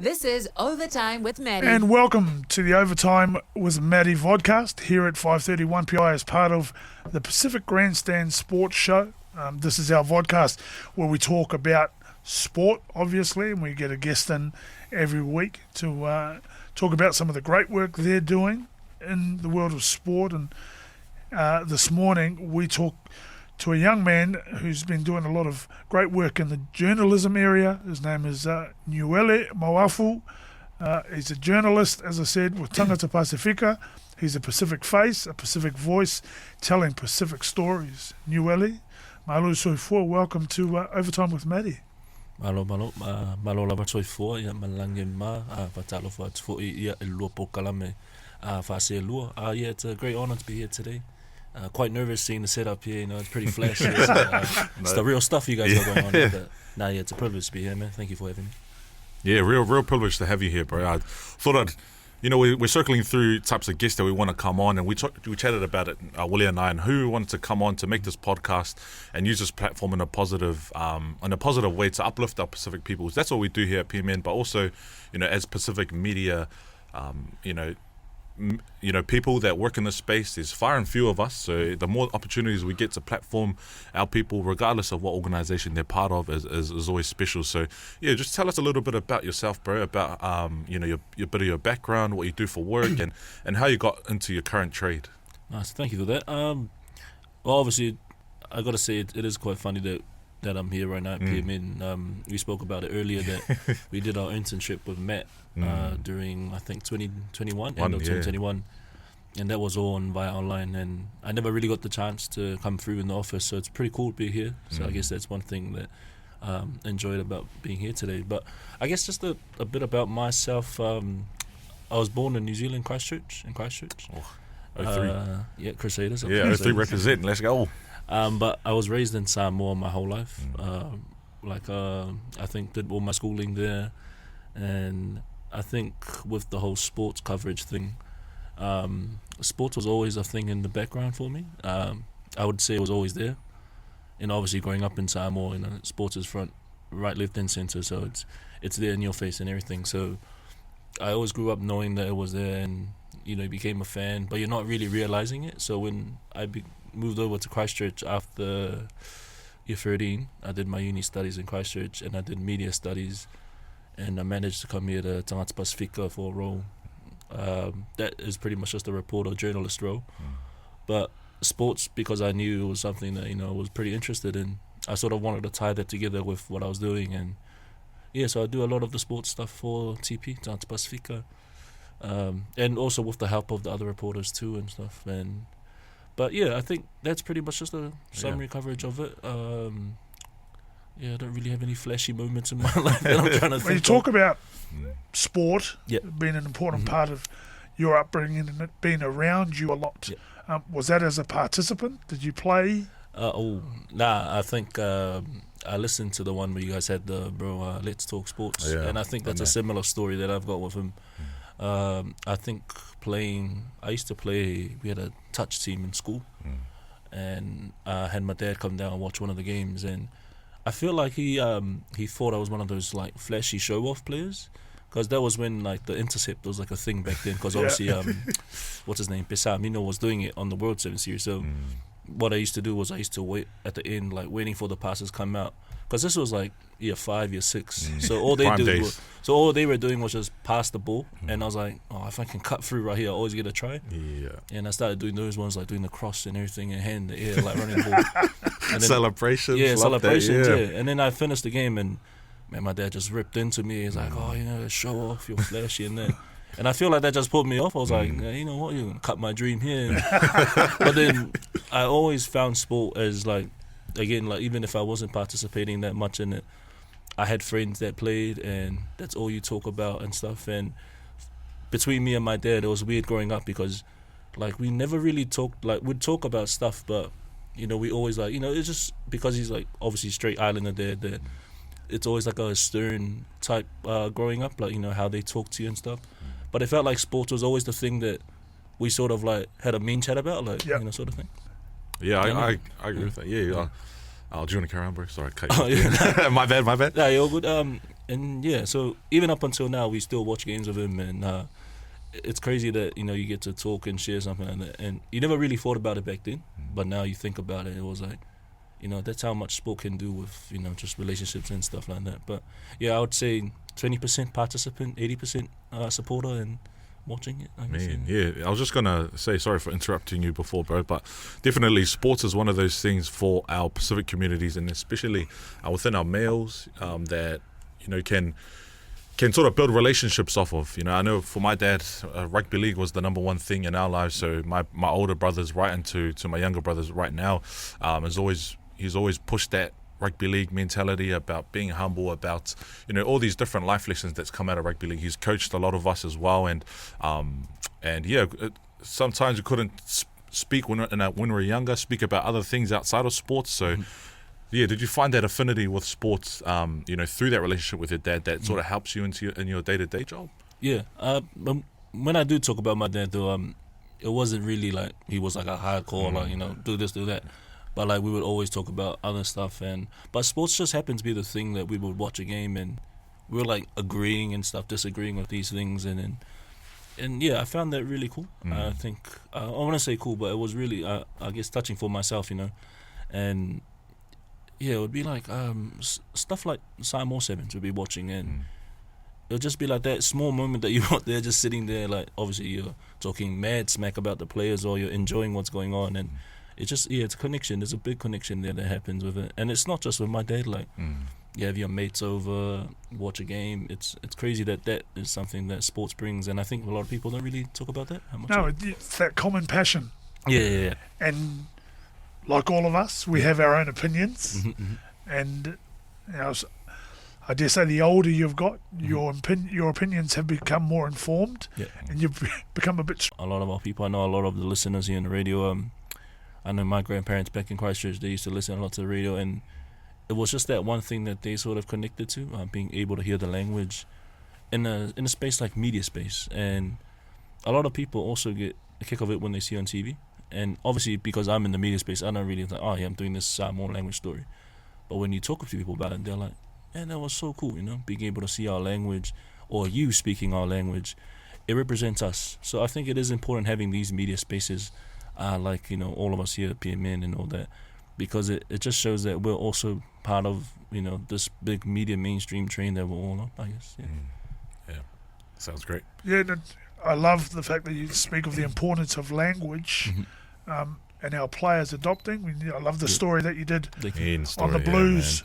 This is Overtime with Matty. And welcome to the Overtime with Matty vodcast here at 5:31 PI as part of the Pacific Grandstand Sports Show. This is our vodcast where we talk about sport, obviously, and we get a guest in every week to talk about some of the great work they're doing in the world of sport. And this morning we talk to a young man who's been doing a lot of great work in the journalism area. His name is Neueli Mauafu. He's a journalist, as I said, with Tagata Pasifika. He's a Pacific face, a Pacific voice, telling Pacific stories. Neueli, malo soifua, welcome to Overtime with Matty. Malo lava soifua, ia malangi ma, patalo fa tfo ia elua pokalame, fa se elua. Yeah, it's a great honor to be here today. Quite nervous seeing the setup here, it's pretty flashy. It's the real stuff you guys got going on here. But it's a privilege to be here, man. Thank you for having me. Yeah, real privilege to have you here, bro. I thought we're circling through types of guests that we want to come on, and we chatted about it, Willie and I, and who wanted to come on to make this podcast and use this platform in a positive way to uplift our Pacific peoples. That's what we do here at PMN, but also, as Pacific media, people that work in this space, there's far and few of us, so the more opportunities we get to platform our people, regardless of what organization they're part of, is always special. So yeah, just tell us a little bit about yourself, bro, about your bit of your background, what you do for work, and how you got into your current trade. Nice, thank you for that. Well, obviously I gotta say it is quite funny that I'm here right now at PMN. We spoke about it earlier that we did our internship with Matt during, I think, 2021, end of 2021. And that was all via online. And I never really got the chance to come through in the office, so it's pretty cool to be here. So I guess that's one thing that enjoyed about being here today. But I guess just a bit about myself. I was born in New Zealand, Christchurch. Oh, 03. Crusaders. Yeah, 03 representing. Let's go. But I was raised in Samoa my whole life. I think did all my schooling there, and I think with the whole sports coverage thing, sports was always a thing in the background for me. I would say it was always there, and obviously growing up in Samoa, sports is front, right, left, and center, so it's there in your face and everything. So I always grew up knowing that it was there, and you became a fan, but you're not really realizing it. So when I moved over to Christchurch after year 13. I did my uni studies in Christchurch, and I did media studies, and I managed to come here to Tagata Pasifika for a role. That is pretty much just a reporter, journalist role. But sports, because I knew it was something that I was pretty interested in, I sort of wanted to tie that together with what I was doing, and so I do a lot of the sports stuff for TP, Tagata Pasifika, and also with the help of the other reporters too and stuff. But I think that's pretty much just a summary coverage of it. I don't really have any flashy moments in my life that I'm trying to think of. When you talk about sport being an important part of your upbringing and it being around you a lot, was that as a participant? Did you play? I think I listened to the one where you guys had the Let's Talk Sports, and I think that's a similar story that I've got with him. I think I used to play, we had a touch team in school, and I had my dad come down and watch one of the games, and I feel like he thought I was one of those like flashy show-off players, because that was when like the intercept was like a thing back then, because obviously what's his name, Pesamino was doing it on the World 7 Series. So what I used to do was I used to wait at the end, like waiting for the passes come out, because this was like year 5, year 6. So all they were doing was just pass the ball, and I was like, if I can cut through right here, I always get a try. And I started doing those ones, like doing the cross and everything, and hand in the air, like running the ball. And then, celebrations. Celebrations. And then I finished the game, and man, my dad just ripped into me. He's like, show off, you're flashy and that. And I feel like that just put me off. I was like, you know what, you're gonna cut my dream here. But then I always found sport as like, again, like even if I wasn't participating that much in it, I had friends that played, and that's all you talk about and stuff. And between me and my dad, it was weird growing up, because like we never really talked, like we'd talk about stuff, but we always like, it's just because he's like obviously straight islander there, that it's always like a stern type growing up, like how they talk to you and stuff. But it felt like sports was always the thing that we sort of like had a mean chat about, like sort of thing. I agree with that. Do you want to carry on, bro? Sorry, cut you. My bad. Yeah, you're good. And And yeah, so even up until now, we still watch games of him, and it's crazy that you get to talk and share something like that. And you never really thought about it back then, but now you think about it. It was like, that's how much sport can do with just relationships and stuff like that. But yeah, I would say 20% participant, 80% supporter, and watching it. I guess, I was just gonna say, sorry for interrupting you before, bro, but definitely sports is one of those things for our Pacific communities, and especially within our males that can sort of build relationships off of. I know for my dad, rugby league was the number one thing in our lives. So my older brothers, right into my younger brothers right now, he's always pushed that rugby league mentality about being humble, about all these different life lessons that's come out of rugby league. He's coached a lot of us as well, and sometimes we couldn't speak when we were younger, speak about other things outside of sports. So did you find that affinity with sports through that relationship with your dad that sort of helps you in your day-to-day job? When I do talk about my dad though, it wasn't really like he was like a hardcore do this, do that. But like we would always talk about other stuff, but sports just happened to be the thing that we would watch a game and we were like agreeing and stuff, disagreeing with these things, and I found that really cool. I think I want to say cool, but it was really I guess touching for myself, and it would be like stuff like Samoa Sevens would be watching, and it would just be like that small moment that you want there, just sitting there, like obviously you're talking mad smack about the players or you're enjoying what's going on, and it's just it's a connection. There's a big connection there that happens with it, and it's not just with my dad. Like you have your mates over, watch a game. It's crazy that is something that sports brings, and I think a lot of people don't really talk about that. How much it's that common passion. Yeah. And like all of us, we have our own opinions, and I dare say the older you've got, your opinions have become more informed, and you've become a bit. A lot of our people, I know a lot of the listeners here on the radio. I know my grandparents back in Christchurch, they used to listen a lot to the radio, and it was just that one thing that they sort of connected to, being able to hear the language in a space like media space. And a lot of people also get a kick of it when they see it on TV. And obviously, because I'm in the media space, I don't really think, I'm doing this Samoan language story. But when you talk to people about it, they're like, man, that was so cool, being able to see our language, or you speaking our language, it represents us. So I think it is important having these media spaces, like all of us here at PMN and all that, because it just shows that we're also part of this big media mainstream train that we're all on, I guess. Sounds great. I love the fact that you speak of the importance of language and our players adopting. I love the story that you did on the Blues,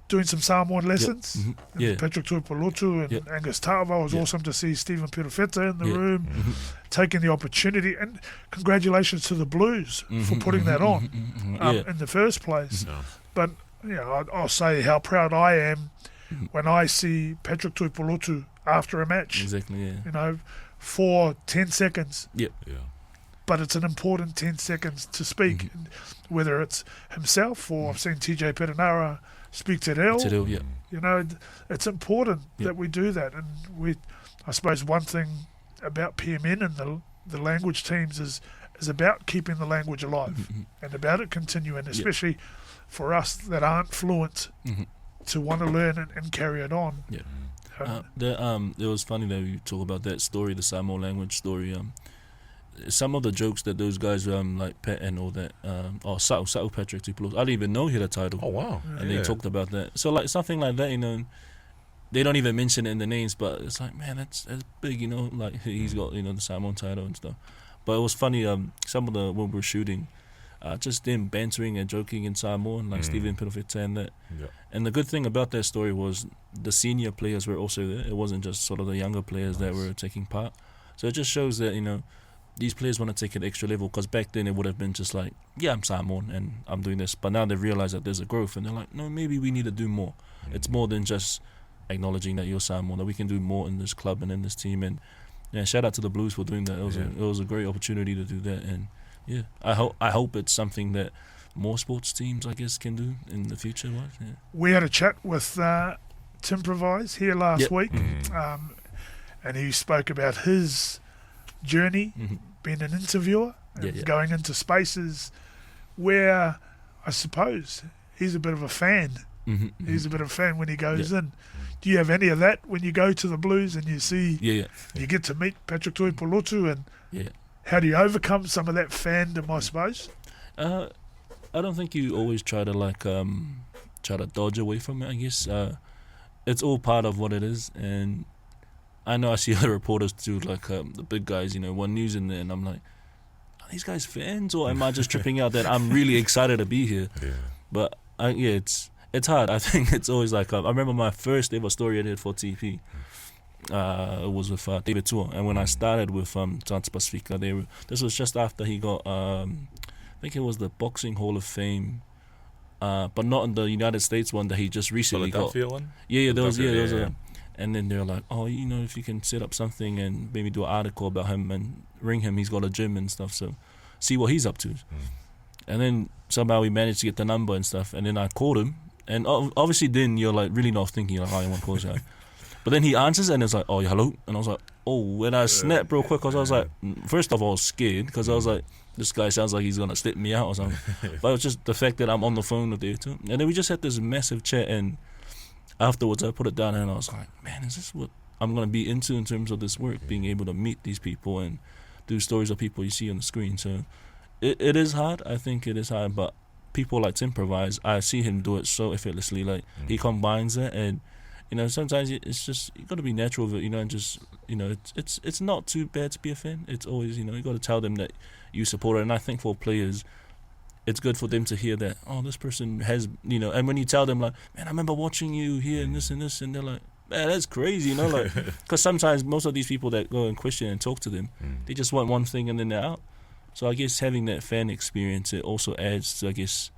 doing some Samoan lessons. Patrick Tuipulotu and Angus Tava. It was awesome to see Stephen Pirofeta in the room, taking the opportunity. And congratulations to the Blues for putting that on in the first place. But I'll say how proud I am when I see Patrick Tuipulotu after a match. Exactly, for 10 seconds. But it's an important 10 seconds to speak, whether it's himself or I've seen TJ Perenara speak to Reo. It's important that we do that. And I suppose one thing about PMN and the language teams is about keeping the language alive and about it continuing, especially for us that aren't fluent, to want to learn and carry it on. It was funny that we talk about that story, the Samoan language story. Some of the jokes that those guys like Pat and all that, Sa'u Patrick Tuipulotu, I didn't even know he had a title. Oh wow! And they talked about that. So like something like that, they don't even mention it in the names, but it's like, man, that's big, like he's got the Samoan title and stuff. But it was funny. Some of the when we were shooting, just them bantering and joking in Samoan, like Stephen Pirofeta and that. And the good thing about that story was the senior players were also there. It wasn't just sort of the younger players that were taking part. So it just shows that these players want to take it extra level, because back then it would have been just like, I'm Samoan and I'm doing this. But now they realize that there's a growth, and they're like, no, maybe we need to do more. It's more than just acknowledging that you're Samoan, that we can do more in this club and in this team. And shout out to the Blues for doing that. It was a great opportunity to do that. And I hope it's something that more sports teams, I guess, can do in the future. We had a chat with Tim Provise here last week, and he spoke about his journey, being an interviewer, and going into spaces where I suppose he's a bit of a fan He's a bit of a fan when he goes in. Do you have any of that when you go to the Blues and you see you get to meet Patrick Tuipulotu, and how do you overcome some of that fandom, I suppose? I don't think you always try to dodge away from it, I guess. It's all part of what it is, and I know I see other reporters too, like the big guys, One News in there, and I'm like, are these guys fans, or am I just tripping out that I'm really excited to be here? Yeah. But it's hard. I think it's always like, I remember my first ever story I did for TP. It was with David Tua, and when I started with Tagata Pasifika, this was just after he got, I think it was the Boxing Hall of Fame, but not in the United States one that he just recently got. Philadelphia one? Yeah, there was a. And then they're like, if you can set up something and maybe do an article about him and ring him, he's got a gym and stuff, so see what he's up to. And then somehow we managed to get the number and stuff, and then I called him, and obviously then you're like really not thinking like, you want to call this guy. But then he answers and it's like, oh, yeah, hello, and I was like, when I snapped real quick, because I was like, first of all, I was scared, because I was like, this guy sounds like he's gonna slip me out or something. But it was just the fact that I'm on the phone with you too, and then we just had this massive chat, and afterwards I put it down and I was like, man, is this what I'm going to be into in terms of this work, being able to meet these people and do stories of people you see on the screen. So it is hard. I think it is hard, but people like to improvise. I see him do it so effortlessly. Like he combines it, and sometimes it's just, you got to be natural with it, and just, it's not too bad to be a fan. It's always, you got to tell them that you support it. And I think for players, it's good for them to hear that, this person has, and when you tell them like, man, I remember watching you here and this, and they're like, man, that's crazy, like, because sometimes most of these people that go and question and talk to them, they just want one thing and then they're out. So I guess having that fan experience, it also adds to, I guess,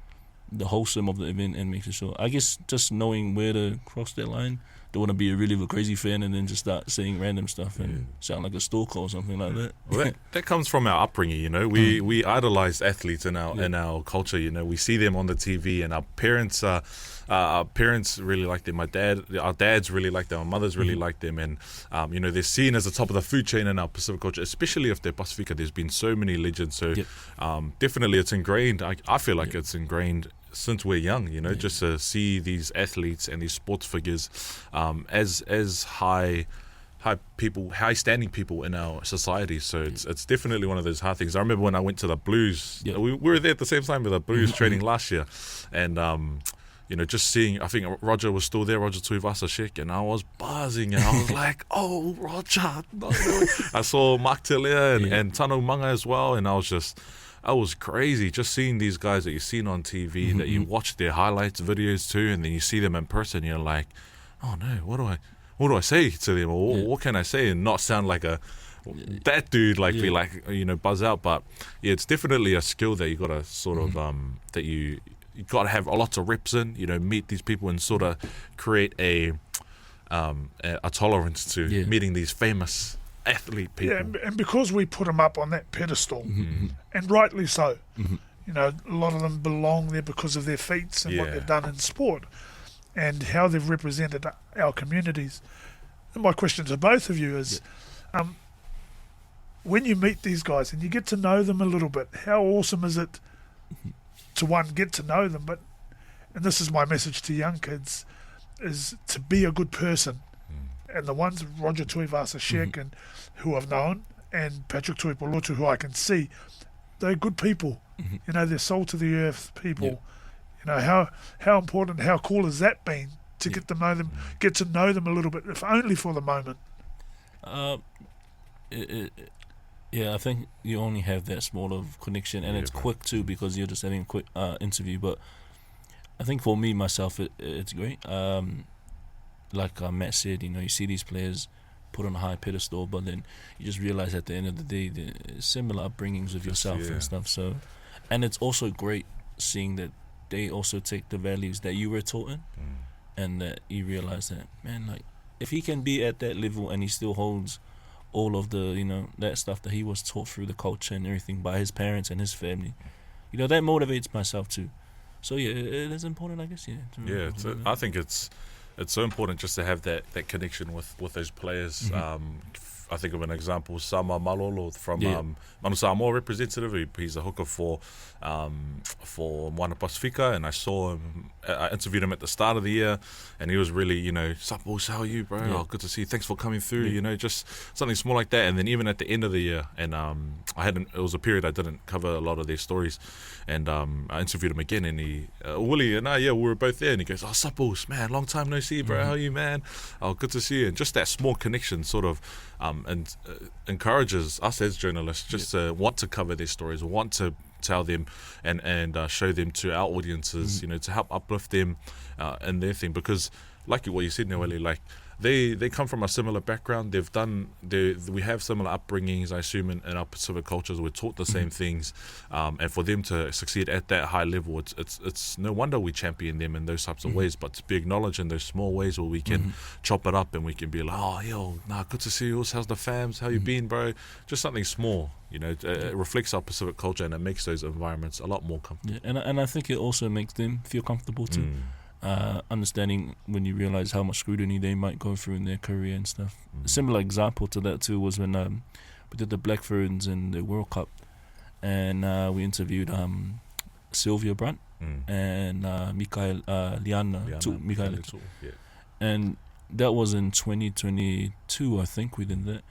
the wholesome of the event and making sure, I guess, just knowing where to cross that line. Don't want to be a really crazy fan and then just start saying random stuff and sound like a stalker or something like that. Well, that comes from our upbringing, We idolize athletes in our culture, We see them on the TV, and our parents really like them. Our dads really like them. Our mothers really like them, and they're seen as the top of the food chain in our Pacific culture, especially if they're Pasifika. There's been so many legends, so definitely it's ingrained. I feel like it's ingrained since we're young, just to see these athletes and these sports figures as high standing people in our society. So it's definitely one of those hard things. I remember when I went to the Blues, we were there at the same time with the Blues training last year, and just seeing, I think Roger was still there, Roger Tuivasa-Sheck, and I was buzzing, and I was like, oh, Roger. I saw Mark Telea and Tano Manga as well, and I was crazy just seeing these guys that you've seen on TV, that you watch their highlights videos too, and then you see them in person, you're like, oh no, what do I say to them, or what can I say and not sound like that dude, be like, buzz out. But it's definitely a skill that you got to sort of that you got to have lots of reps in, meet these people and sort of create a tolerance to meeting these famous athlete people. Yeah, and because we put them up on that pedestal, and rightly so, a lot of them belong there because of their feats and what they've done in sport and how they've represented our communities. And my question to both of you is, when you meet these guys and you get to know them a little bit, how awesome is it to, one, get to know them, but, and this is my message to young kids, is to be a good person. And the ones, Roger Tuivasa-Sheck, and who I've known, and Patrick Tuipulotu, who I can see, they're good people. They're soul to the earth people. How important, how cool has that been to get to know them, a little bit, if only for the moment? I think you only have that small of connection, and it's quick too, because you're just having a quick interview. But I think for me, myself, it's great. Like Matt said, you see these players put on a high pedestal, but then you just realize at the end of the day, the similar upbringings with yourself and stuff. So, and it's also great seeing that they also take the values that you were taught in, and that you realize that, man, like, if he can be at that level and he still holds all of the, that stuff that he was taught through the culture and everything by his parents and his family, that motivates myself too. So it is important, I guess. I think it's so important just to have that connection with those players. I think of an example, Sama Malolo from Manu Samoa representative. He's a hooker for Moana Pasifika, and I interviewed him at the start of the year, and he was really, "Sup, boss, how are you, bro? Oh, good to see you. Thanks for coming through." Just something small like that. And then even at the end of the year, and it was a period I didn't cover a lot of their stories, and I interviewed him again, and Willie and we were both there, and he goes, "Oh, sup, boss, man, long time no see, bro. How are you, man? Oh, good to see you." And just that small connection sort of encourages us as journalists just to want to cover their stories, want to tell them and show them to our audiences, to help uplift them in their thing. Because like what you said, Neueli, like they come from a similar background. We have similar upbringings, I assume, in our Pacific cultures. We're taught the same things, and for them to succeed at that high level, it's no wonder we champion them in those types of ways. But to be acknowledged in those small ways where we can chop it up and we can be like, "Oh, yo, good to see you. How's the fams? How you been, bro?" Just something small, it reflects our Pacific culture, and it makes those environments a lot more comfortable. Yeah, and I think it also makes them feel comfortable too. Understanding when you realize how much scrutiny they might go through in their career and stuff. A similar example to that too was when we did the Black Ferns in the World Cup, and we interviewed Sylvia Brunt and Mikael Liana, and that was in 2022, I think. We did that.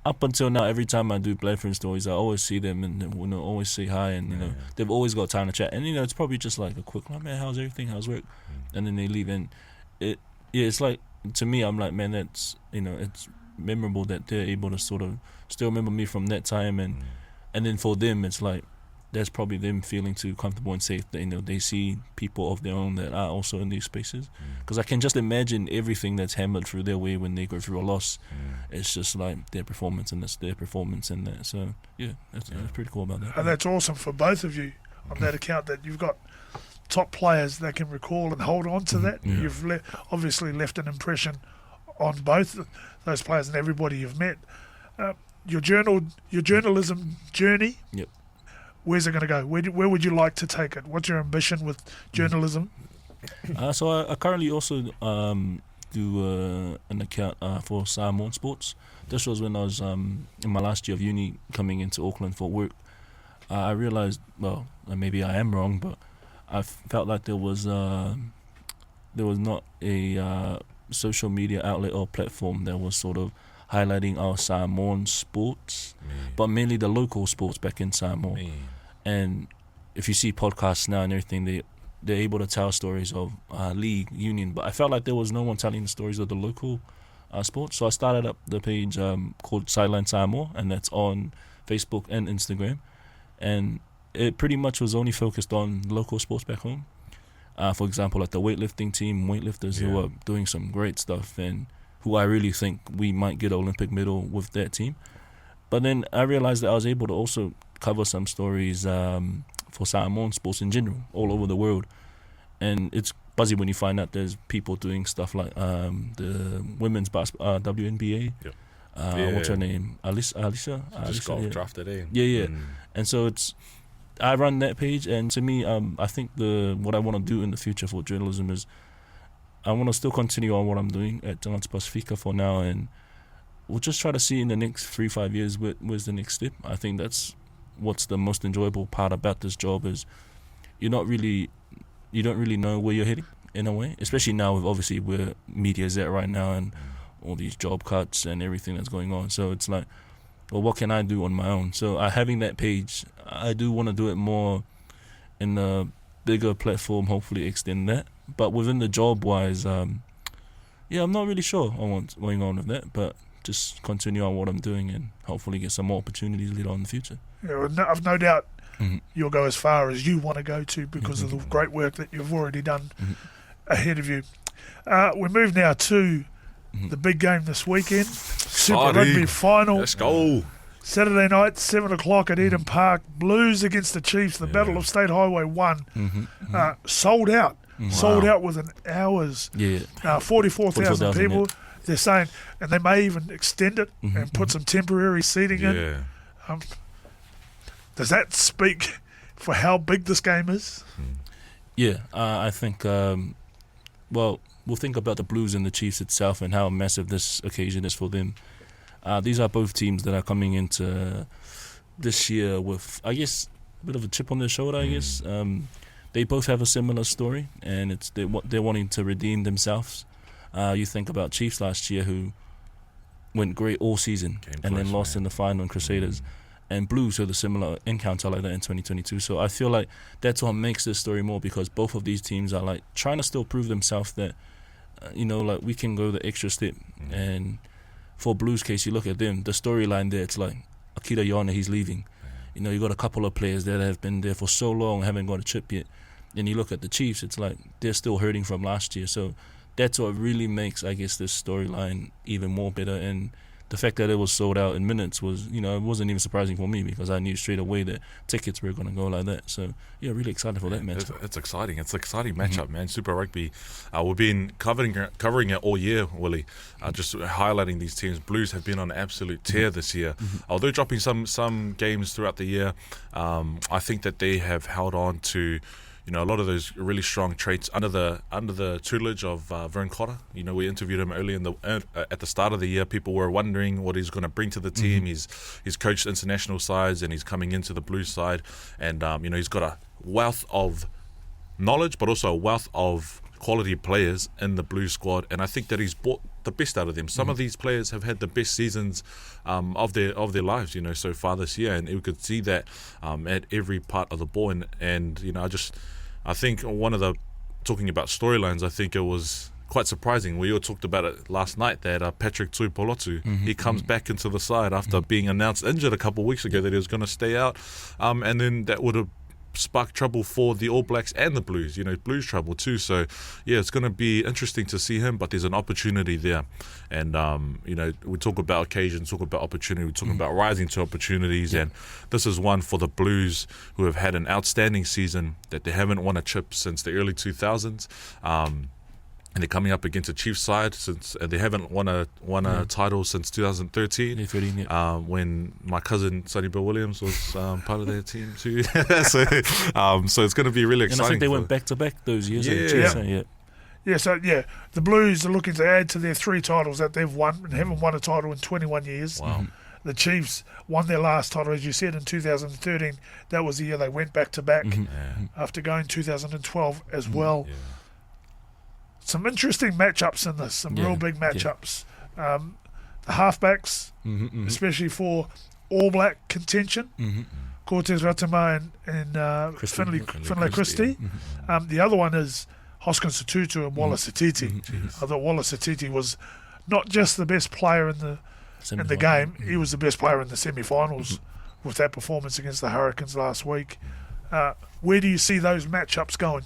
Up until now, every time I do Black Ferns stories, I always see them and always say hi, and they've always got time to chat. And it's probably just like a quick, "Oh, man, how's everything? How's work?" And then they leave. And it's like, to me, I'm like, man, that's it's memorable that they're able to sort of still remember me from that time, and then for them, it's like that's probably them feeling too comfortable and safe that they see people of their own that are also in these spaces. Because I can just imagine everything that's hammered through their way when they go through a loss. It's just like their performance, and that's their performance in that. So that's pretty cool about that. And that's awesome for both of you on that account, that you've got top players that can recall and hold on to that. You've obviously left an impression on both those players and everybody you've met. Your journalism journey. Yep. Where's it going to go? Where would you like to take it? What's your ambition with journalism? So I currently also do an account for Samoan sports. This was when I was in my last year of uni, coming into Auckland for work. I realised, well, maybe I am wrong, but I felt like there was not a social media outlet or platform that was sort of highlighting our Samoan sports, but mainly the local sports back in Samoa. And if you see podcasts now and everything, they're able to tell stories of league, union, but I felt like there was no one telling the stories of the local sports. So I started up the page called Sideline Samoa, and that's on Facebook and Instagram. And it pretty much was only focused on local sports back home. For example, like the weightlifting team, weightlifters who are doing some great stuff, and who I really think we might get an Olympic medal with that team. But then I realized that I was able to also cover some stories for Samoan sports in general, all over the world. And it's buzzy when you find out there's people doing stuff like the women's basketball, WNBA. What's her name? Alicia? Just got drafted in. Yeah. And so I run that page, and to me, I think what I want to do in the future for journalism is I want to still continue on what I'm doing at Tagata Pasifika for now, and we'll just try to see in the next 3-5 years where's the next step. I think that's what's the most enjoyable part about this job, is you don't really know where you're heading in a way, especially now with obviously where media is at right now and all these job cuts and everything that's going on. So it's like, well, what can I do on my own? So having that page, I do want to do it more in a bigger platform, hopefully extend that. But within the job-wise, I'm not really sure on what's going on with that, but just continue on what I'm doing and hopefully get some more opportunities later on in the future. Yeah, I've no doubt you'll go as far as you want to go to because of the great work that you've already done ahead of you. We move now to the big game this weekend, Super Rugby Final. Let's go. Saturday night, 7 o'clock at Eden Park. Blues against the Chiefs, the Battle of State Highway 1. Sold out. Wow. Sold out within hours. 44,000 people. They're saying, and they may even extend it and put some temporary seating in. Does that speak for how big this game is? I think, we'll think about the Blues and the Chiefs itself and how massive this occasion is for them. These are both teams that are coming into this year with, I guess, a bit of a chip on their shoulder, I guess. They both have a similar story, and they're wanting to redeem themselves. You think about Chiefs last year, who went great all season and then lost in the final in Crusaders. And Blues had a similar encounter like that in 2022. So I feel like that's what makes this story more, because both of these teams are like trying to still prove themselves that, like we can go the extra step. And for Blues case, you look at them, the storyline there, it's like Akira Ioane, he's leaving. You got a couple of players there that have been there for so long, haven't got a chip yet. And you look at the Chiefs, it's like they're still hurting from last year. So that's what really makes, I guess, this storyline even more better. And the fact that it was sold out in minutes was, it wasn't even surprising for me, because I knew straight away that tickets were going to go like that. So, yeah, really excited for that matchup. It's exciting. It's an exciting matchup, man. Super Rugby. We've been covering it all year, Willie. Just highlighting these teams. Blues have been on an absolute tear this year. Although dropping some games throughout the year, I think that they have held on to a lot of those really strong traits under the tutelage of Vern Cotter. We interviewed him early at the start of the year. People were wondering what he's going to bring to the team. He's coached international sides, and he's coming into the Blues side, and he's got a wealth of knowledge, but also a wealth of quality players in the Blues squad, and I think that he's brought the best out of them. Some of these players have had the best seasons of their lives, so far this year, and you could see that at every part of the ball. And I think talking about storylines, I think it was quite surprising. We all talked about it last night that Patrick Tuipolotu, he comes back into the side after being announced injured a couple of weeks ago that he was going to stay out, and then that would have spark trouble for the All Blacks and the Blues, Blues trouble too. So yeah, it's going to be interesting to see him, but there's an opportunity there. And we talk about occasions, talk about opportunity, we talk about rising to opportunities, and this is one for the Blues, who have had an outstanding season, that they haven't won a chip since the early 2000s. And they're coming up against a Chiefs side since they haven't won a title since 2013. When my cousin Sonny Bill Williams was part of their team too. So it's going to be really exciting. And I think they went back to back those years. The Blues are looking to add to their 3 titles that they've won, and haven't won a title in 21 years. Wow. The Chiefs won their last title, as you said, in 2013. That was the year they went back to back after going 2012 as well. Yeah. Some interesting matchups in this, real big matchups. The halfbacks, especially for All Black contention, Cortez Ratama and Finlay Christie. The other one is Hoskins Sotutu and Wallace Atiti. I thought Wallace Atiti was not just the best player in the game, he was the best player in the semi-finals with that performance against the Hurricanes last week. Where do you see those matchups going?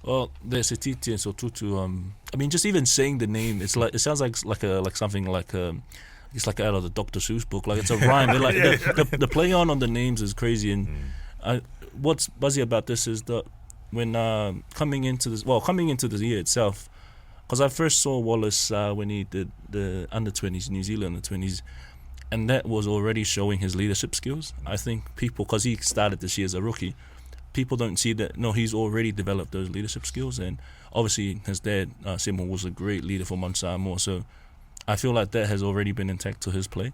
Well, there's Atiti and Sotutu. Just even saying the name, it sounds like something like it's like out of the Dr. Seuss book. Like it's a rhyme. The play on the names is crazy. And what's buzzy about this is that when coming into this year itself, because I first saw Wallace when he did the under-20s, New Zealand under-20s, and that was already showing his leadership skills. I think people, because he started this year as a rookie, people don't see that, no, he's already developed those leadership skills. And obviously his dad, Simon, was a great leader for Mount Samoa. So I feel like that has already been intact to his play.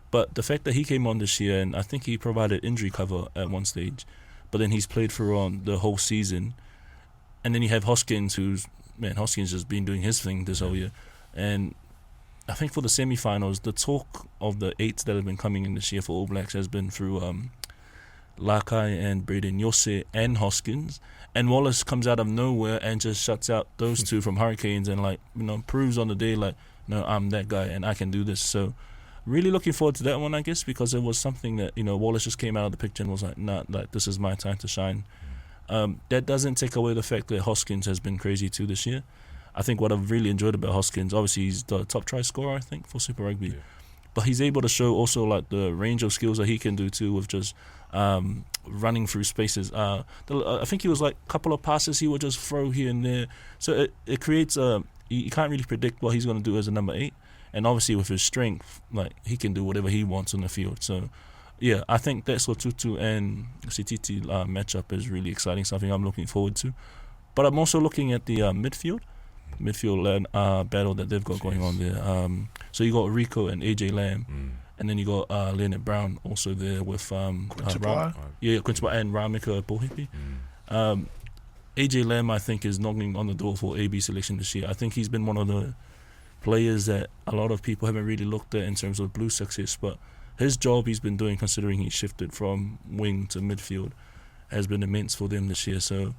But the fact that he came on this year, and I think he provided injury cover at one stage, but then he's played for the whole season. And then you have Hoskins, Hoskins has been doing his thing this whole year. And I think for the semi-finals, the talk of the 8s that have been coming in this year for All Blacks has been through Lakai and Braden Yose and Hoskins, and Wallace comes out of nowhere and just shuts out those 2 from Hurricanes and proves on the day no, I'm that guy and I can do this. So really looking forward to that one, I guess, because it was something that Wallace just came out of the picture and was like, nah, this is my time to shine. That doesn't take away the fact that Hoskins has been crazy too this year. I think what I've really enjoyed about Hoskins, obviously he's the top try scorer, I think, for Super Rugby, but he's able to show also the range of skills that he can do too, with just running through spaces. I think he was a couple of passes he would just throw here and there. So it creates you can't really predict what he's going to do as a number 8. And obviously with his strength, he can do whatever he wants on the field. So yeah, I think that Sotutu and Sititi matchup is really exciting, something I'm looking forward to. But I'm also looking at the midfield. midfield battle that they've got going on there. So you got Rico and AJ Lamb, and then you got Leonard Brown also there with Quincy and Ramika Bohipi. AJ Lamb, I think, is knocking on the door for AB selection this year. I think he's been one of the players that a lot of people haven't really looked at in terms of Blue success, but his job he's been doing, considering he shifted from wing to midfield, has been immense for them this year. So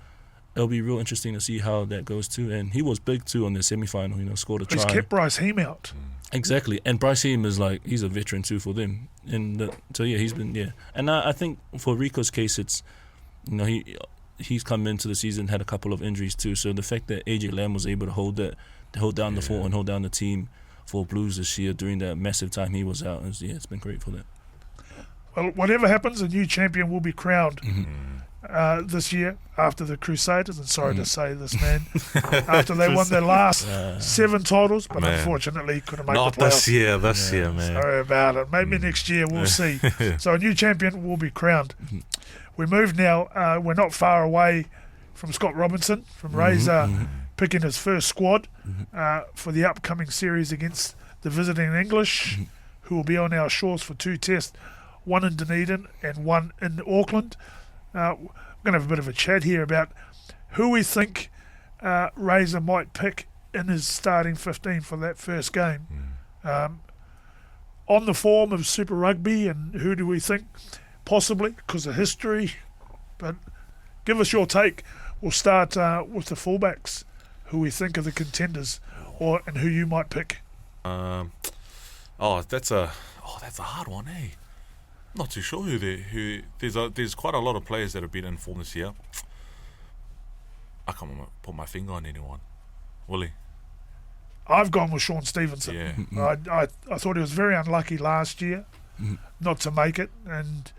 it'll be real interesting to see how that goes too. And he was big too on the semi-final, scored a try. He's kept Bryce Heem out. Exactly, and Bryce Heem is he's a veteran too for them. And so he's been And I think for Rico's case, it's he's come into the season, had a couple of injuries too. So the fact that AJ Lamb was able to hold down the fort and hold down the team for Blues this year during that massive time he was out, it's been great for that. Well, whatever happens, a new champion will be crowned this year after the Crusaders. And sorry to say this, man, after they won their last 7 titles, but unfortunately couldn't make the playoffs. Not this year, man. Sorry about it. Maybe next year, we'll see. So a new champion will be crowned. We move now. We're not far away from Scott Robinson, from Razor, picking his first squad for the upcoming series against the visiting English, who will be on our shores for 2 tests, one in Dunedin and one in Auckland. We're going to have a bit of a chat here about who we think Razor might pick in his starting 15 for that first game. On the form of Super Rugby, and who do we think possibly because of history? But give us your take. We'll start with the fullbacks, who we think are the contenders, and who you might pick. That's a hard one, eh? Not too sure there's quite a lot of players that have been in form this year. I can't put my finger on anyone. Willie? I've gone with Sean Stevenson. Yeah. I thought he was very unlucky last year not to make it, and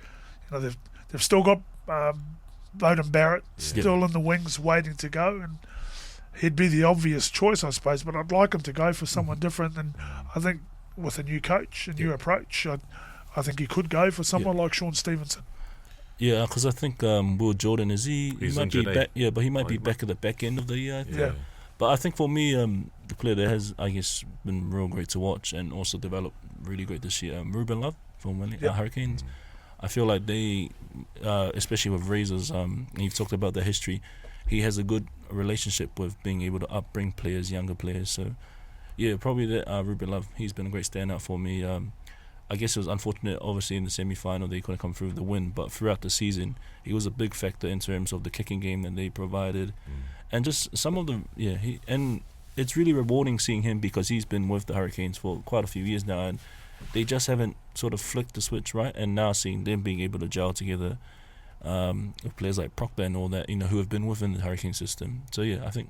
they've still got Bowden Barrett still in the wings waiting to go, and he'd be the obvious choice, I suppose, but I'd like him to go for someone different, and I think with a new coach, a new approach, I think he could go for someone like Sean Stevenson. Yeah, because I think Will Jordan, he might be back. Yeah, but he might be back at the back end of the year. But I think for me, the player that has, I guess, been real great to watch and also developed really great this year, Ruben Love from Hurricanes. I feel like they, especially with Razors, you've talked about the history, he has a good relationship with being able to upbring players, younger players. So, yeah, probably that Ruben Love, he's been a great standout for me. I guess it was unfortunate, obviously, in the semi-final they couldn't come through with the win, but throughout the season, he was a big factor in terms of the kicking game that they provided. And just some of them, and it's really rewarding seeing him because he's been with the Hurricanes for quite a few years now, and they just haven't sort of flicked the switch, right? And now seeing them being able to gel together with players like Proctor and all that, who have been within the Hurricane system. So, I think,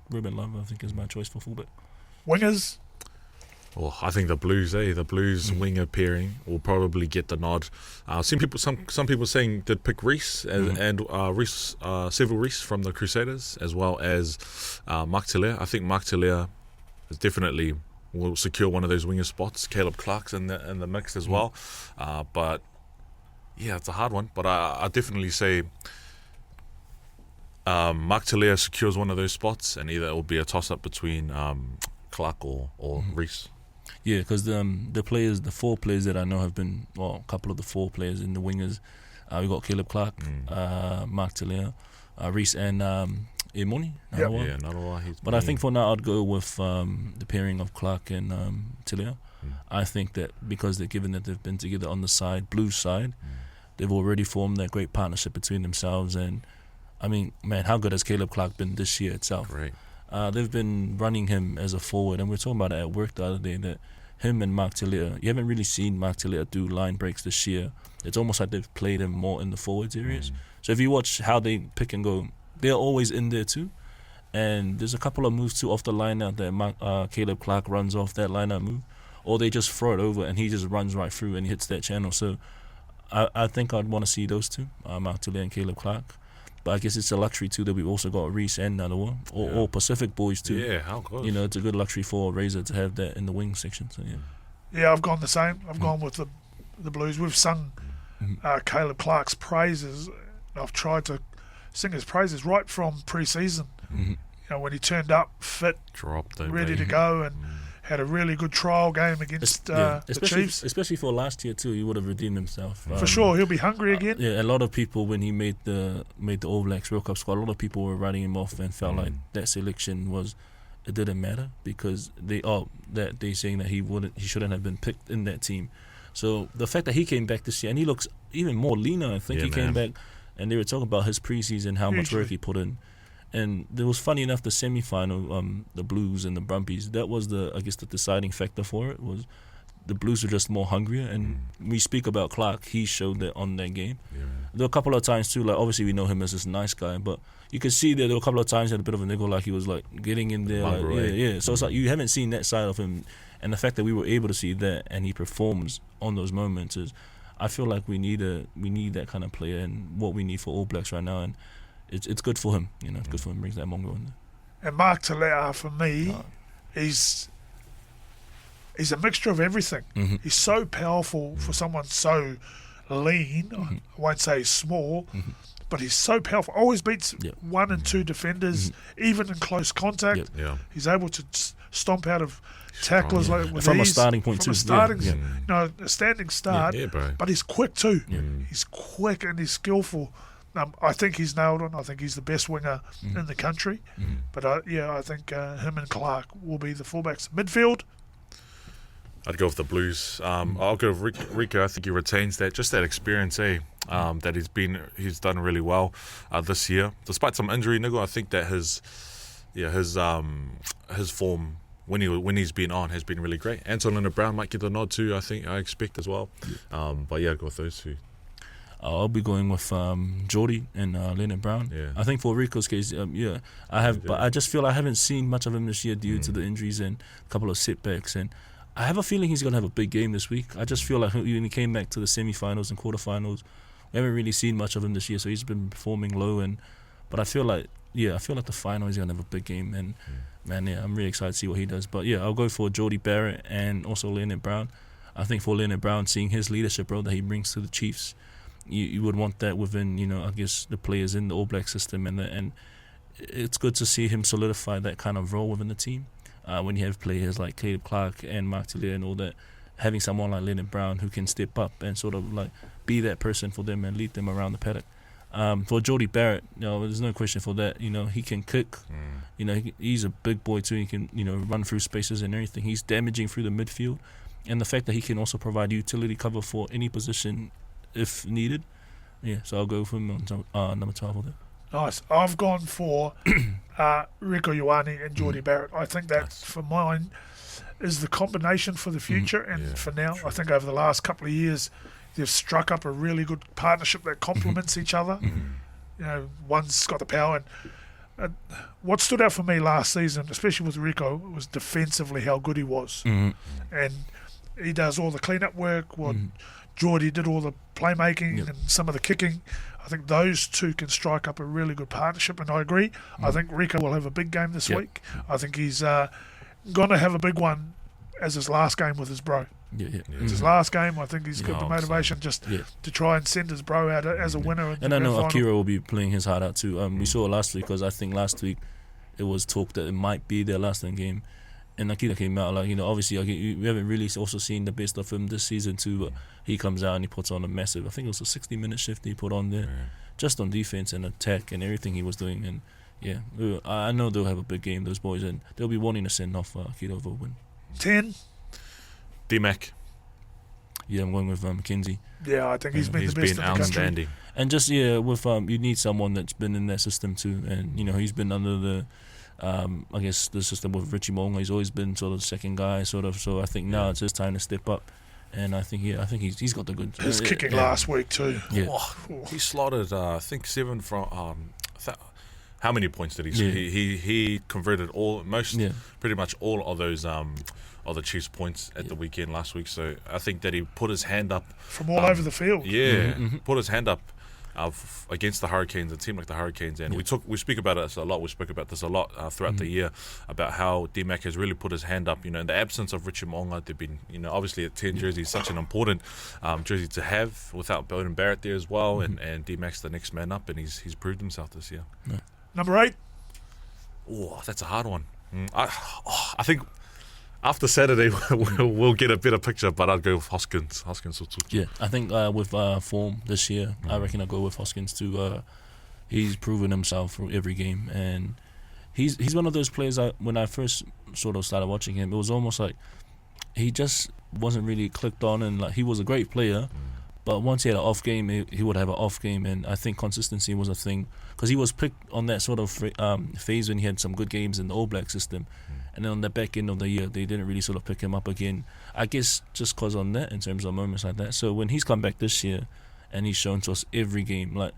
Ruben Love, I think, is my choice for fullback. Wingers? Well, I think the Blues, the Blues winger pairing will probably get the nod. Some people saying they'd pick Reece and Reece, several Reece from the Crusaders, as well as Mark Telea. I think Mark Telea is definitely will secure one of those winger spots. Caleb Clark's in the mix as well. But it's a hard one. But I definitely say Mark Telea secures one of those spots, and either it will be a toss up between Clark or Reece. Yeah, because the 4 players that I know have been, a couple of the 4 players in the wingers. We got Caleb Clark, Mark Telea, Reece, and Emoni. Narawa. But I think for now I'd go with the pairing of Clark and Telea. I think that because given that they've been together on the side, Blues side, they've already formed that great partnership between themselves. And I mean, man, how good has Caleb Clark been this year itself? Right. They've been running him as a forward, and we were talking about it at work the other day, that him and Mark Telea, you haven't really seen Mark Telea do line breaks this year. It's almost like they've played him more in the forwards areas. So if you watch how they pick and go, they're always in there too. And there's a couple of moves too off the line out that Caleb Clark runs off that line out move, or they just throw it over and he just runs right through and he hits that channel. So I think I'd want to see those two, Mark Telea and Caleb Clark. But I guess it's a luxury too that we've also got Reece and Nanawa, or Pacific boys too. Yeah, how close. It's a good luxury for Razor to have that in the wing section. So Yeah, I've gone the same. I've gone with the Blues. We've sung Caleb Clark's praises. I've tried to sing his praises right from pre-season. when he turned up fit, Dropped it, ready to go, and had a really good trial game against the Chiefs. Especially for last year too, he would have redeemed himself. For sure, he'll be hungry again. Yeah, a lot of people when he made the All Blacks World Cup squad, a lot of people were writing him off and felt like that selection it didn't matter because they're saying that he shouldn't have been picked in that team. So the fact that he came back this year and he looks even more leaner, I think he came back, and they were talking about his preseason, how much work he put in. And it was funny enough, the semi-final, the Blues and the Brumbies, that was the deciding factor for it. Was the Blues were just more hungrier, and we speak about Clark, he showed that on that game. There were a couple of times too, like obviously we know him as this nice guy, but you could see that there were a couple of times he had a bit of a niggle, like he was like getting in there, So it's like you haven't seen that side of him, and the fact that we were able to see that and he performs on those moments is, I feel like we need that kind of player, and what we need for All Blacks right now, and it's good for him, it's good for him, brings that mongrel in there. And Mark Talanoa, for me, he's a mixture of everything. He's so powerful for someone so lean. I won't say small, but he's so powerful. Always beats 1 and 2 defenders, even in close contact. He's able to stomp out of tacklers with from ease. A starting point from too. A standing start. But he's quick too. He's quick and he's skillful. I think he's nailed on. I think he's the best winger in the country. But I think him and Clark will be the fullbacks. Midfield, I'd go with the Blues. I'll go with Rico. I think he retains that experience, that he's done really well this year, despite some injury niggle. I think that his form when he's been on has been really great. Anton Brown might get the nod too. I expect as well. But yeah, I'll go with those two. I'll be going with Geordie and Leonard Brown. I think for Rico's case, but I just feel I haven't seen much of him this year due to the injuries and a couple of setbacks, and I have a feeling he's going to have a big game this week. I just feel like when he came back to the semi-finals and quarterfinals, we haven't really seen much of him this year, so he's been performing low. But I feel like the final he's going to have a big game, and I'm really excited to see what he does. But I'll go for Geordie Barrett and also Leonard Brown. I think for Leonard Brown, seeing his leadership role that he brings to the Chiefs, you would want that within, the players in the All Black system, and it's good to see him solidify that kind of role within the team. When you have players like Caleb Clark and Mark Taylor and all that, having someone like Leonard Brown who can step up and sort of like be that person for them and lead them around the paddock. For Geordie Barrett, there's no question for that. He can kick. He's a big boy too. He can, run through spaces and everything. He's damaging through the midfield, and the fact that he can also provide utility cover for any position if needed. So I'll go for him on number 12 of that. Nice. I've gone for Rieko Ioane and Geordie Barrett. I think that, for mine, is the combination for the future and for now. I think over the last couple of years, they've struck up a really good partnership that complements each other. One's got the power. And what stood out for me last season, especially with Rieko, was defensively how good he was. And he does all the clean-up work. Geordie did all the playmaking and some of the kicking. I think those two can strike up a really good partnership, and I agree. I think Rieko will have a big game this week. I think he's going to have a big one as his last game with his bro. It's his last game. I think he's got the motivation to try and send his bro out as a winner. And I know Akira will be playing his heart out too. We saw it last week, because I think last week it was talk that it might be their last game. And Akira came out obviously we haven't really also seen the best of him this season too, but he comes out and he puts on a massive, I think it was a 60-minute shift he put on there, just on defense and attack and everything he was doing. And I know they'll have a big game, those boys, and they'll be wanting to send off Akira over a win. 10. D-Mac. I'm going with Mackenzie. I think he's been the best in the country. And just with you need someone that's been in that system too, and he's been under the I guess the system with Richie Mo'unga. He's always been sort of the second guy, sort of. So I think now it's his time to step up, and I think he's got the good. His kicking last week too. He slotted I think 7 from. How many points did he? He converted pretty much all of those of the Chiefs' points at the weekend last week. So I think that he put his hand up from all over the field. Put his hand up. Against the Hurricanes, a team like the Hurricanes, and we speak about it a lot. We spoke about this a lot throughout the year about how D-Mac has really put his hand up. In the absence of Richie Mo'unga, they've been, obviously a 10 jersey is such an important jersey to have without Beauden Barrett there as well, and D-Mac's the next man up, and he's proved himself this year. Number 8. Oh, that's a hard one. I think after Saturday we'll get a better picture, but I'd go with Hoskins. Hoskins will talk. Yeah, I think with form this year, I reckon I'll go with Hoskins too. He's proven himself for every game, and he's one of those players. When I first sort of started watching him, it was almost like he just wasn't really clicked on, and like he was a great player, but once he had an off game, he would have an off game, and I think consistency was a thing because he was picked on that sort of phase when he had some good games in the All Black system, and then on the back end of the year, they didn't really sort of pick him up again. I guess just because on that, in terms of moments like that. So when he's come back this year, and he's shown to us every game, like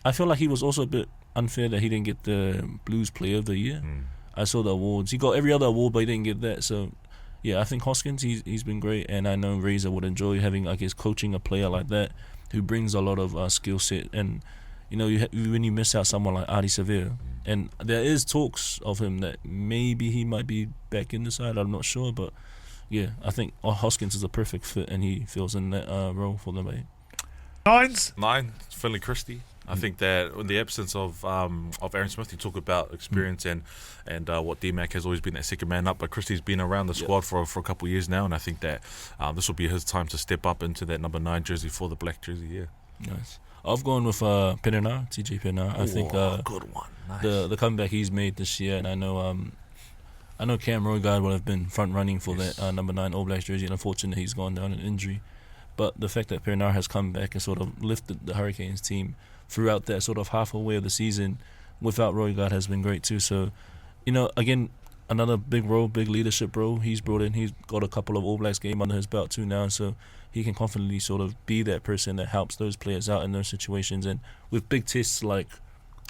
I feel like he was also a bit unfair that he didn't get the Blues Player of the Year. I saw the awards. He got every other award, but he didn't get that. So yeah, I think Hoskins, he's been great, and I know Razor would enjoy having, I guess, coaching a player like that who brings a lot of skill set. And you know, when you miss out someone like Adi Sevilla, and there is talks of him that maybe he might be back in the side. I'm not sure, but yeah, I think Hoskins is a perfect fit, and he fills in that role for them. Nines. 9, Finlay Christie. I think that in the absence of Aaron Smith, you talk about experience and what D-Mac has always been that second man up, but Christie's been around the squad for a couple of years now, and I think that this will be his time to step up into that number 9 jersey for the black jersey. Yeah, Nice. I've gone with Peninar, TJ Peninar. I think good one. Nice. the comeback he's made this year, and I know Cam Roigard would have been front running for that number 9 All Blacks jersey, and unfortunately he's gone down in injury. But the fact that Peninar has come back and sort of lifted the Hurricanes team throughout that sort of halfway of the season without Roigard has been great too. So, you know, again, another big role, big leadership role he's brought in. He's got a couple of All Blacks games under his belt too now, so he can confidently sort of be that person that helps those players out in those situations. And with big tests like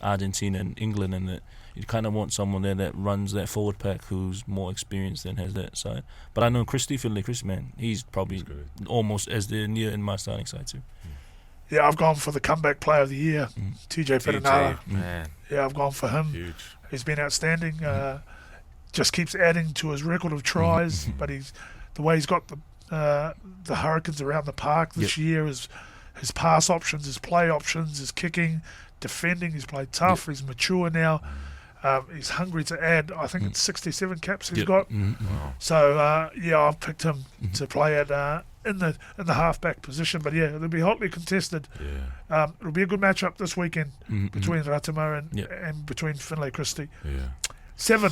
Argentina and England, and that you kind of want someone there that runs that forward pack who's more experienced and has that side. But I know Finlay Christie, man, he's probably almost as near in my starting side too. Yeah, I've gone for the comeback player of the year, TJ Peninar. Man. Yeah, I've gone for him. Huge. He's been outstanding. Just keeps adding to his record of tries, but the way he's got the Hurricanes around the park this year, his pass options, his play options, his kicking, defending. He's played tough. He's mature now. He's hungry to add. I think it's 67 caps he's got. Wow. So I've picked him to play at in the halfback position. But yeah, it'll be hotly contested. Yeah. It'll be a good matchup this weekend between Ratamo and between Finlay Christie. Yeah. 7.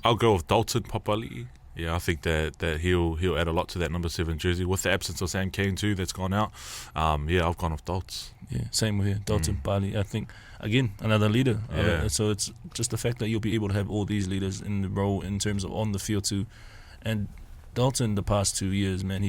I'll go with Dalton Papali'i. Yeah, I think that he'll add a lot to that number 7 jersey with the absence of Sam Cane too. That's gone out. I've gone with Daltz. Yeah, same with here. Dalton Papali'i. I think again another leader. Yeah. So it's just the fact that you'll be able to have all these leaders in the role in terms of on the field too. And Dalton, the past 2 years, man,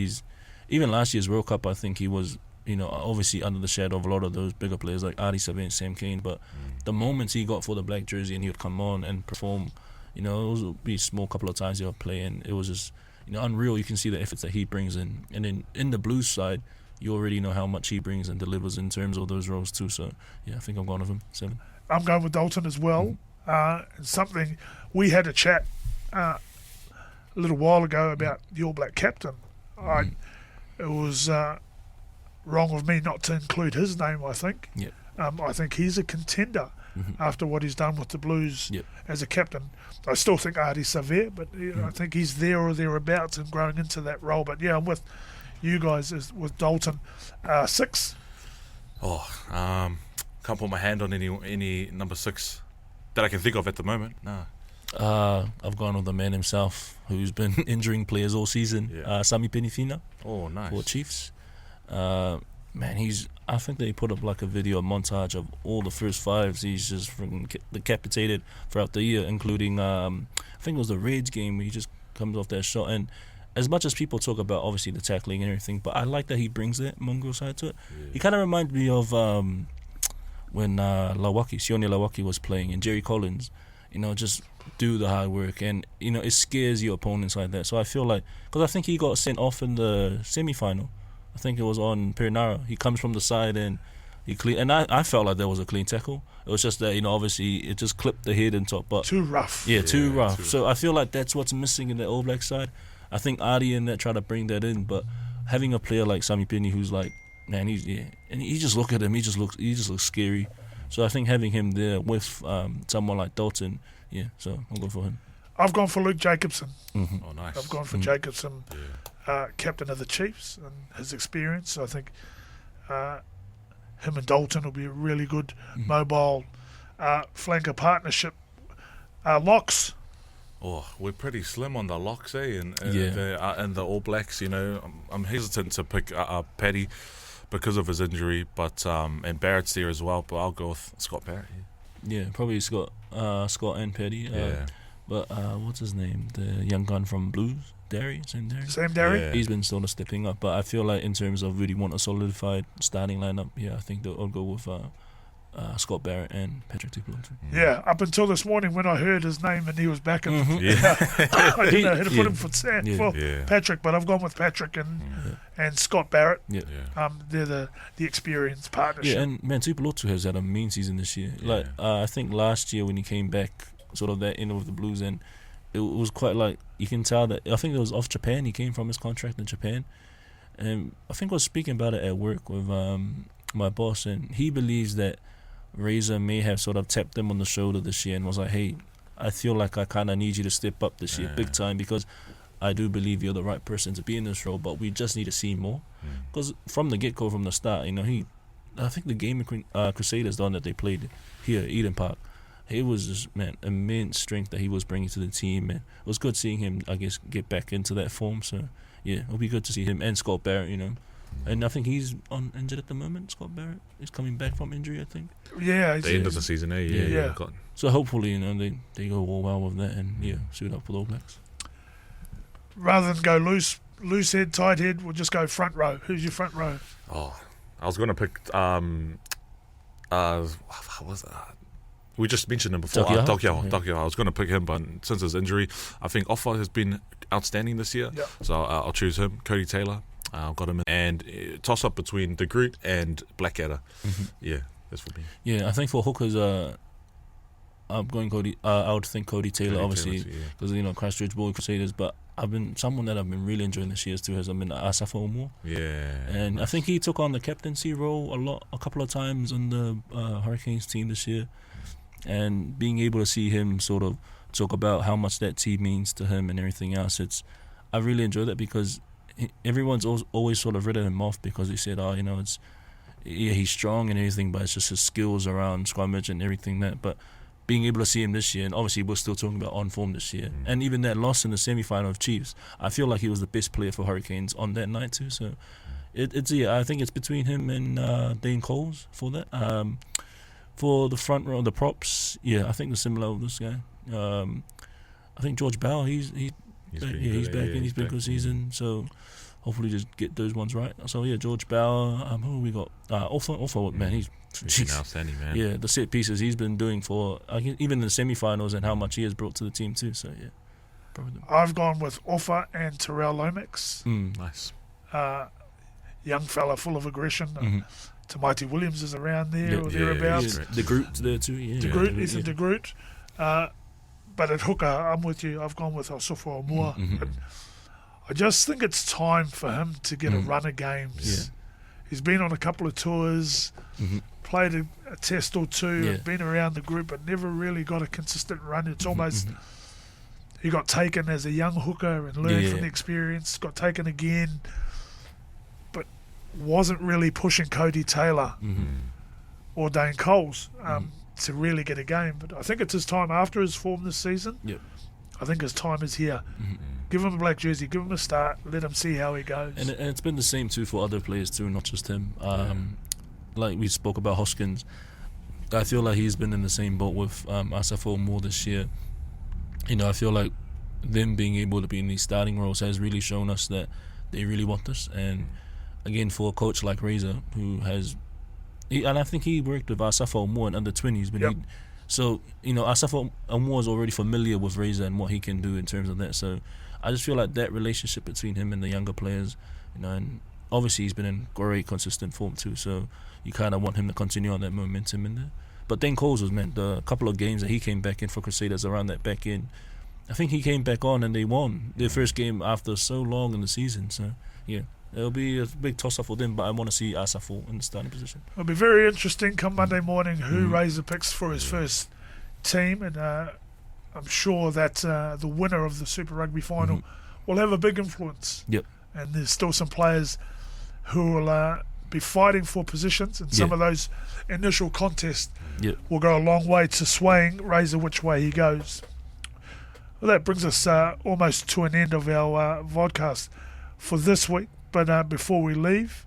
even last year's World Cup, I think he was, you know, obviously under the shadow of a lot of those bigger players like Adi Sevilla and Sam Cane. But the moments he got for the black jersey and he would come on and perform, you know, those would be small couple of times he'll play, and it was just, you know, unreal. You can see the efforts that he brings in. And then in the Blues side, you already know how much he brings and delivers in terms of those roles too. So yeah, I think I'm going with him. 7. I'm going with Dalton as well. Something we had a chat a little while ago about the All Black captain. It was wrong of me not to include his name, I think. Yep. I think he's a contender after what he's done with the Blues as a captain. I still think Adi Sevilla, but I think he's there or thereabouts and growing into that role. But yeah, I'm with you guys with Dalton. 6. Can't put my hand on any number 6 that I can think of at the moment. No. I've gone with the man himself who's been injuring players all season. Sami Penifina. Oh, nice. For Chiefs. Man, I think they put up like a video montage of all the first 5s he's just freaking decapitated throughout the year, including I think it was the Reds game where he just comes off that shot. And as much as people talk about obviously the tackling and everything, but I like that he brings that mongrel side to it. He kind of reminds me of when Sione Lawaki was playing and Jerry Collins, you know, just do the hard work, and you know, it scares your opponents like that. So I feel like, because I think he got sent off in the semi-final, I think it was on Perinara. He comes from the side and he clean, and I felt like there was a clean tackle. It was just that, you know, obviously it just clipped the head and top, but too rough. Yeah, too rough. So I feel like that's what's missing in the All Black side. I think Adi and that try to bring that in, but having a player like Sami Penny who's like, man, and you just look at him, he just looks scary. So I think having him there with someone like Dalton, so I'll go for him. I've gone for Luke Jacobson. Mm-hmm. Oh, nice. I've gone for Jacobson, captain of the Chiefs, and his experience. So I think him and Dalton will be a really good mobile flanker partnership. Locks. Oh, we're pretty slim on the locks, and the All Blacks. I'm hesitant to pick Paddy because of his injury, but and Barrett's there as well. But I'll go with Scott Barrett. Yeah, probably Scott and Paddy. But what's his name? The young gun from Blues, Sam Derry. Yeah. He's been sort of stepping up, but I feel like in terms of really want a solidified starting lineup, I think I'll go with Scott Barrett and Patrick Tuipulotu. Yeah, up until this morning when I heard his name and he was back in, Yeah. I didn't know who to put him for Patrick, but I've gone with Patrick and Scott Barrett. Yeah. They're the experienced partnership. Yeah, and man, Tuipulotu has had a mean season this year. Like I think last year when he came back, sort of that end of the Blues, and it was quite like you can tell that I think it was off Japan. He came from his contract in Japan, and I think I was speaking about it at work with my boss, and he believes that Razor may have sort of tapped him on the shoulder this year and was like, hey, I feel like I kind of need you to step up this year big time, because I do believe you're the right person to be in this role, but we just need to see more. Because from the get-go, from the start, I think the game of Crusaders, the one that they played here at Eden Park, it was just, immense strength that he was bringing to the team, and it was good seeing him, I guess, get back into that form. So it'll be good to see him and Scott Barrett, and I think he's injured at the moment. Scott Barrett is coming back from injury, I think. Yeah, The end of the season, Yeah. So hopefully, they go all well with that and suit up with All Blacks. Rather than go loose head, tight head, we'll just go front row. Who's your front row? Oh, I was going to pick. What was that? We just mentioned him before. Taukei'aho. I was going to pick him, but since his injury, I think Offa has been outstanding this year. Yep. So I'll choose him. Cody Taylor, got him in. And toss up between De Groot and Blackadder. Yeah, that's for me. Yeah, I think for hookers, I'm going Cody. I would think Cody Taylor, obviously, because Christchurch Boy Crusaders. But someone that I've been really enjoying this year too has been Asafa Omoa. Yeah, and I think he took on the captaincy role a couple of times on the Hurricanes team this year, and being able to see him sort of talk about how much that team means to him and everything else, I really enjoy that, because everyone's always sort of written him off because they said, he's strong and everything, but it's just his skills around scrummage and everything that. But being able to see him this year, and obviously we're still talking about on form this year, and even that loss in the semi-final of Chiefs, I feel like he was the best player for Hurricanes on that night too. So I think it's between him and Dane Coles for that. For the front row, the props, I think they're similar with this guy. I think George Bell, he's back and he's been a good season. So hopefully just get those ones right. So George Bell. Who we got? Offa, man, he's been outstanding, man. Yeah, the set pieces he's been doing for even in the semi-finals, and how much he has brought to the team too. So probably them. I've gone with Offa and Terrell Lomax. Nice. Young fella, full of aggression. Tamati Williams is around there or thereabouts. De Groot's there too. De Groot, Ethan De Groot. But at hooker, I'm with you. I've gone with Asafa Omoa. I just think it's time for him to get a run of games. He's been on a couple of tours, played a test or two, been around the group, but never really got a consistent run. It's almost he got taken as a young hooker and learned from the experience, got taken again, but wasn't really pushing Cody Taylor or Dane Coles to really get a game. But I think it's his time after his form this season. I think his time is here. Give him a black jersey, give him a start, let him see how he goes. And it's been the same too for other players too, not just him. Like we spoke about Hoskins, I feel like he's been in the same boat with Asafa Omoa this year. I feel like them being able to be in these starting roles has really shown us that they really want this. And again, for a coach like Razor, who has, and I think he worked with Asafa Omoa in under 20s, but so Asafa Omoa is already familiar with Razor and what he can do in terms of that. So I just feel like that relationship between him and the younger players, and obviously he's been in great consistent form too. So you kind of want him to continue on that momentum in there. But Dane Coles was the couple of games that he came back in for Crusaders around that back end, I think he came back on and they won their first game after so long in the season. So, yeah, it'll be a big toss-up for them, but I want to see Asafo in the starting position. It'll be very interesting come Monday morning who Razor picks for his first team, and I'm sure that the winner of the Super Rugby Final will have a big influence. Yep. And there's still some players who will be fighting for positions, and some of those initial contests will go a long way to swaying Razor which way he goes. Well, that brings us almost to an end of our vodcast for this week. But before we leave,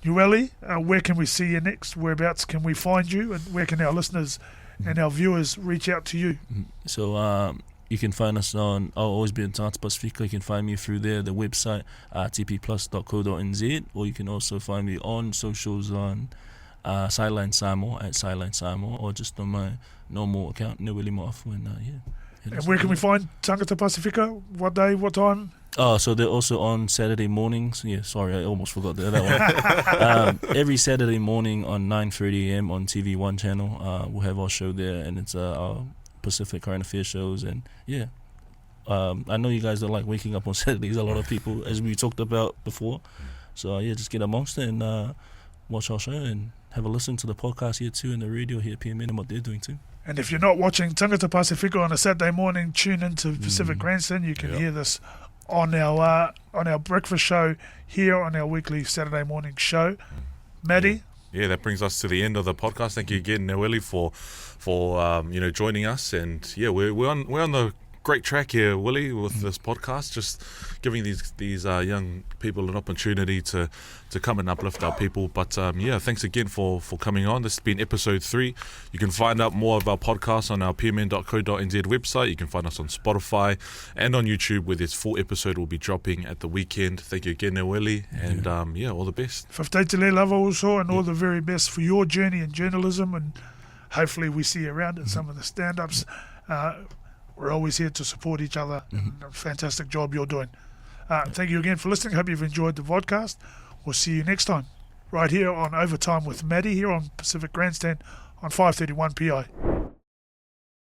Neueli, where can we see you next? Whereabouts can we find you? And where can our listeners and our viewers reach out to you? So you can find us on, I'll always be in Tagata Pasifika. You can find me through there, the website, tpplus.co.nz, or you can also find me on socials on Sideline Samoa, at Sideline Samoa, or just on my normal account, Neueli Mauafu. And where can we find Tagata Pasifika? What day, what time? Oh, so they're also on Saturday mornings. Yeah, sorry, I almost forgot that one. Every Saturday morning on 9:30 a.m. on TV1 channel, we'll have our show there, and it's our Pacific current affairs shows. And yeah, I know you guys don't like waking up on Saturdays, a lot of people, as we talked about before. So yeah, just get amongst it and watch our show and have a listen to the podcast here too, and the radio here, PMN, and what they're doing too. And if you're not watching Tagata Pasifika on a Saturday morning, tune into Pacific Grandstand. You can hear this on our breakfast show here on our weekly Saturday morning show. Matty? Yeah, that brings us to the end of the podcast. Thank you again, Neueli, for joining us. And yeah, we're on the great track here, Willie, with this podcast, just giving these young people an opportunity to come and uplift our people. But yeah, thanks again for coming on. This has been episode 3. You can find out more of our podcasts on our pmn.co.nz website. You can find us on Spotify and on YouTube, where this full episode will be dropping at the weekend. Thank you again, Neueli, and all the best. Whaftaitele lava also, and all the very best for your journey in journalism, and hopefully we see you around in some of the stand-ups. We're always here to support each other. Fantastic job you're doing. Thank you again for listening. Hope you've enjoyed the vodcast. We'll see you next time, right here on Overtime with Matty, here on Pacific Grandstand on 531 PI.